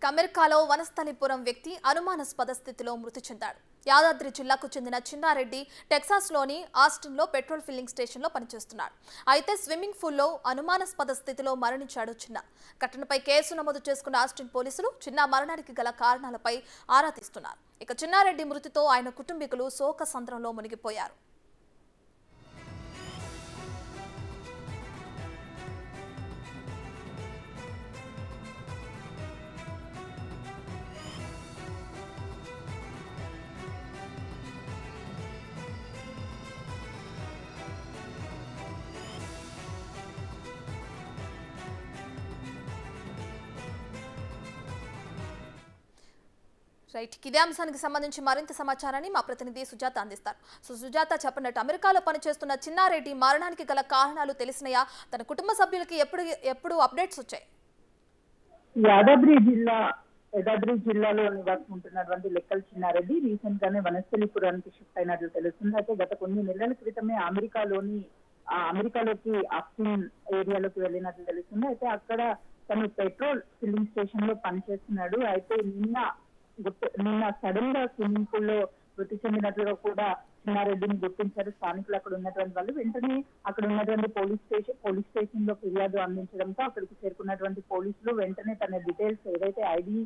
అమెరికాలో వనస్థలిపురం వ్యక్తి అనుమానాస్పద స్థితిలో మృతి చెందాడు. యాదాద్రి జిల్లాకు చెందిన చిన్నారెడ్డి టెక్సాస్లోని ఆస్టిన్లో పెట్రోల్ ఫిల్లింగ్ స్టేషన్లో పనిచేస్తున్నాడు. అయితే స్విమ్మింగ్ పూల్లో అనుమానాస్పద స్థితిలో మరణించాడు చిన్న. ఘటనపై కేసు నమోదు చేసుకున్న ఆస్టిన్ పోలీసులు చిన్న మరణానికి గల కారణాలపై ఆరా తీస్తున్నారు. ఇక చిన్నారెడ్డి మృతితో ఆయన కుటుంబీకులు శోక సంద్రంలో మునిగిపోయారు. ఇదే అంశానికి సంబంధించి మరింత సమాచారాన్ని మా ప్రతినిధి సుజాత అందిస్తారు. సుజాత, చెప్పండి, అమెరికాలో పనిచేస్తున్న చిన్నారెడ్డి మరణానికి గల కారణాలు తెలిసినయా? తన కుటుంబ సభ్యులకి ఎప్పుడు అప్డేట్స్ వచ్చాయి? యాదాద్రి జిల్లాలో నివాసం ఉంటున్నటువంటి లెక్కల చిన్నారెడ్డి రీసెంట్ గానే వనస్థలిపురానికి షిఫ్ట్ అయినట్లు తెలుస్తుంది. అయితే గత కొన్ని నెలల క్రితమే అమెరికాలోకి ఆస్టిన్ ఏరియాలోకి వెళ్ళినట్లు తెలుస్తుంది. అయితే అక్కడ తను పెట్రోల్ ఫిల్లింగ్ స్టేషన్ లో పనిచేస్తున్నాడు. అయితే నిన్న సడన్ గా స్విమ్మింగ్ పూల్ లో మృతి చెందినట్లుగా కూడా చిన్నారెడ్డిని గుర్తించారు స్థానికులు. అక్కడ ఉన్నటువంటి వాళ్ళు వెంటనే అక్కడ ఉన్నటువంటి పోలీస్ స్టేషన్ లో ఫిర్యాదు అందించడంతో అక్కడికి చేరుకున్నటువంటి పోలీసులు వెంటనే తన డీటెయిల్స్ ఏదైతే ఐడి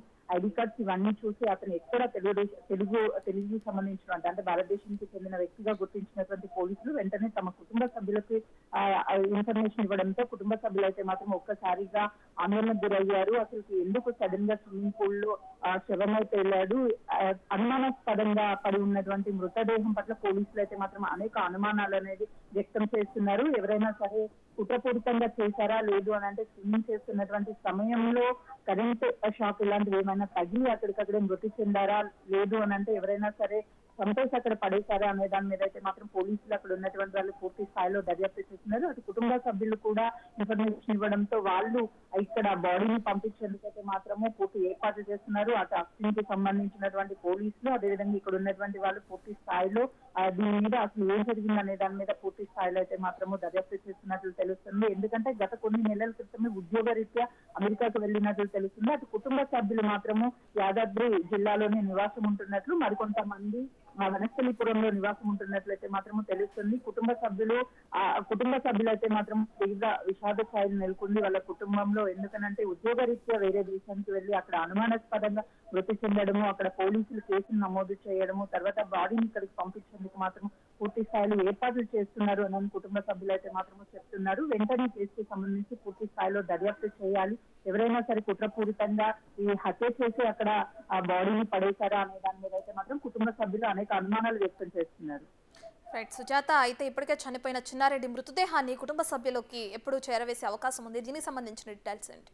కార్డ్స్ ఇవన్నీ చూసి అతను ఎక్కడ తెలుగు సంబంధించినటువంటి అంటే భారతదేశానికి చెందిన వ్యక్తిగా గుర్తించినటువంటి పోలీసులు వెంటనే తమ కుటుంబ సభ్యులకి ఇన్ఫర్మేషన్ ఇవ్వడంతో కుటుంబ సభ్యులు అయితే మాత్రం ఒక్కసారిగా ఆందోళనకు గురయ్యారు. అసలు ఎందుకు సడన్ గా స్విమ్మింగ్ పూల్ లో శవమై తేలాడు, అనుమానాస్పదంగా పడి ఉన్నటువంటి మృతదేహం పట్ల పోలీసులు అయితే మాత్రం అనేక అనుమానాలు అనేది వ్యక్తం చేస్తున్నారు. ఎవరైనా సరే కుట్రపూరితంగా చేశారా లేదు అని అంటే స్విమ్మింగ్ చేస్తున్నటువంటి సమయంలో కరెంట్ షాక్ ఇలాంటివి ఏమైనా తగిలి అక్కడికక్కడే మృతి చెందారా లేదు అని అంటే ఎవరైనా సరే సంతోష్ అక్కడ పడేశారా అనే దాని మీద అయితే మాత్రం పోలీసులు అక్కడ ఉన్నటువంటి వాళ్ళు పూర్తి స్థాయిలో దర్యాప్తు చేస్తున్నారు. అటు కుటుంబ సభ్యులు కూడా ఇన్ఫర్మేషన్ ఇవ్వడంతో వాళ్ళు ఇక్కడ బాడీని పంపించేందుకైతే మాత్రము పూర్తి ఏర్పాట్లు చేస్తున్నారు. అటు ఆస్టిన్ కి సంబంధించినటువంటి పోలీసులు అదేవిధంగా ఇక్కడ ఉన్నటువంటి వాళ్ళు పూర్తి స్థాయిలో దీని మీద అసలు ఏం జరిగింది అనే దాని మీద పూర్తి స్థాయిలో అయితే మాత్రము దర్యాప్తు చేస్తున్నట్లు తెలుస్తుంది. ఎందుకంటే గత కొన్ని నెలల క్రితమే ఉద్యోగ రీత్యా అమెరికాకు వెళ్ళినట్లు తెలుస్తుంది. అటు కుటుంబ సభ్యులు మాత్రము యాదాద్రి జిల్లాలోనే నివాసం ఉంటున్నట్లు, మరికొంతమంది వనస్థలిపురంలో నివాసం ఉంటున్నట్లయితే మాత్రము తెలుస్తుంది. కుటుంబ సభ్యులు అయితే మాత్రం తీవ్ర విషాద ఛాయలు నెలకొంది వాళ్ళ కుటుంబంలో. ఎందుకనంటే ఉద్యోగ రీత్యా వేరే దేశానికి వెళ్లి అక్కడ అనుమానాస్పదంగా మృతి చెందడము, అక్కడ పోలీసులు కేసులు నమోదు చేయడము, తర్వాత బాడీని ఇక్కడికి పంపించేందుకు మాత్రం పూర్తి స్థాయిలో ఏర్పాట్లు చేస్తున్నారు అని కుటుంబ సభ్యులు అయితే మాత్రము చెప్తున్నారు. వెంటనే కేసుకు సంబంధించి పూర్తి స్థాయిలో దర్యాప్తు చేయాలి, ఎవరైనా సరే కుట్రపూరితంగా ఈ హత్య చేసి అక్కడ ఆ బాడీని పడేశారా అనే దాని మీద అయితే మాత్రం కుటుంబ సభ్యులు అనేక అనుమానాలు వ్యక్తం చేస్తున్నారు. రైట్ సుజాత, అయితే ఇప్పటికే చనిపోయిన చిన్నారెడ్డి మృతదేహాన్ని కుటుంబ సభ్యులకి ఎప్పుడు చేరవేసే అవకాశం ఉంది? దీనికి సంబంధించిన డీటెయిల్స్ ఏంటి?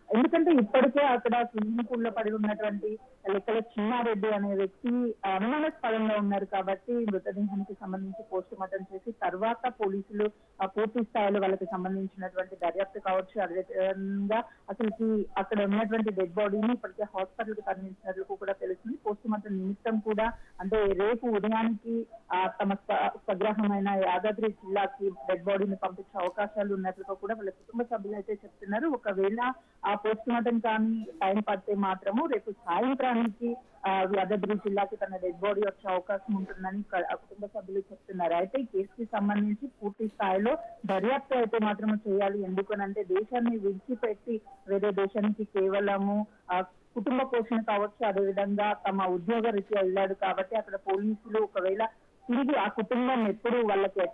ఎందుకంటే ఇప్పటికే అక్కడ స్విమ్మింగ్ పూల్ లో పడి ఉన్నటువంటి లెక్కల చిన్నారెడ్డి అనే వ్యక్తి అనుమానాస్పదంగా ఉన్నారు కాబట్టి మృతదేహానికి సంబంధించి పోస్ట్ మార్టం చేసి తర్వాత పోలీసులు పూర్తి స్థాయిలో వాళ్ళకి సంబంధించినటువంటి దర్యాప్తు కావచ్చు, అదేవిధంగా అసలుకి అక్కడ ఉన్నటువంటి డెడ్ బాడీని ఇప్పటికే హాస్పిటల్ కి తరలించినట్లు కూడా తెలుస్తుంది. పోస్ట్ మార్టం నిమిత్తం కూడా అంటే రేపు ఉదయానికి తమ స్వగ్రహమైన యాదాద్రి జిల్లాకి డెడ్ బాడీని పంపించే అవకాశాలు ఉన్నట్లుగా కూడా వాళ్ళ కుటుంబ సభ్యులు అయితే చెప్తున్నారు. ఒకవేళ ఆ పోస్ట్ మార్టం కానీ టైం పడితే మాత్రము రేపు సాయంత్రానికి యాదాద్రి జిల్లాకి తన డెడ్ బాడీ వచ్చే అవకాశం ఉంటుందని కుటుంబ సభ్యులు చెప్తున్నారు. అయితే ఈ కేసుకి సంబంధించి పూర్తి స్థాయిలో దర్యాప్తు అయితే మాత్రము చేయాలి. ఎందుకనంటే దేశాన్ని విడిచిపెట్టి వేరే దేశానికి కేవలము కుటుంబ పోషణ కావచ్చు, అదేవిధంగా తమ ఉద్యోగ రీత్యా వెళ్ళాడు కాబట్టి అక్కడ పోలీసులు ఒకవేళ తిరిగి ఆ కుటుంబం ఎప్పుడు వాళ్ళకి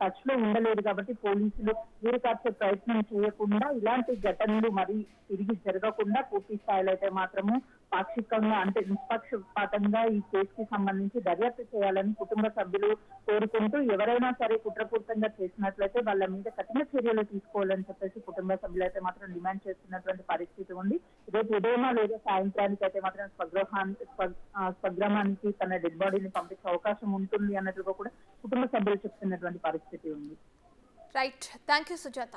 టచ్ లో ఉండలేదు కాబట్టి పోలీసులు వీరికాచే ప్రయత్నం చేయకుండా ఇలాంటి ఘటనలు మరి తిరిగి జరగకుండా పూర్తి స్థాయిలో అయితే మాత్రము పాక్షికంగా అంటే నిష్పక్షపాతంగా ఈ కేసుకి సంబంధించి దర్యాప్తు చేయాలని కుటుంబ సభ్యులు కోరుకుంటూ ఎవరైనా సరే కుట్రపూరితంగా చేసినట్లయితే వాళ్ళ మీద కఠిన చర్యలు తీసుకోవాలని చెప్పేసి కుటుంబ సభ్యులు అయితే మాత్రం డిమాండ్ చేస్తున్నటువంటి పరిస్థితి ఉంది. రేపు ఉదయమా లేదా సాయంత్రానికి అయితే మాత్రం స్వగ్రామానికి తన డెడ్ బాడీని పంపించే అవకాశం ఉంటుంది అన్నట్లుగా కూడా కుటుంబ సభ్యులు చెప్తున్నటువంటి పరిస్థితి ఉంది. Right, thank you Sujatha.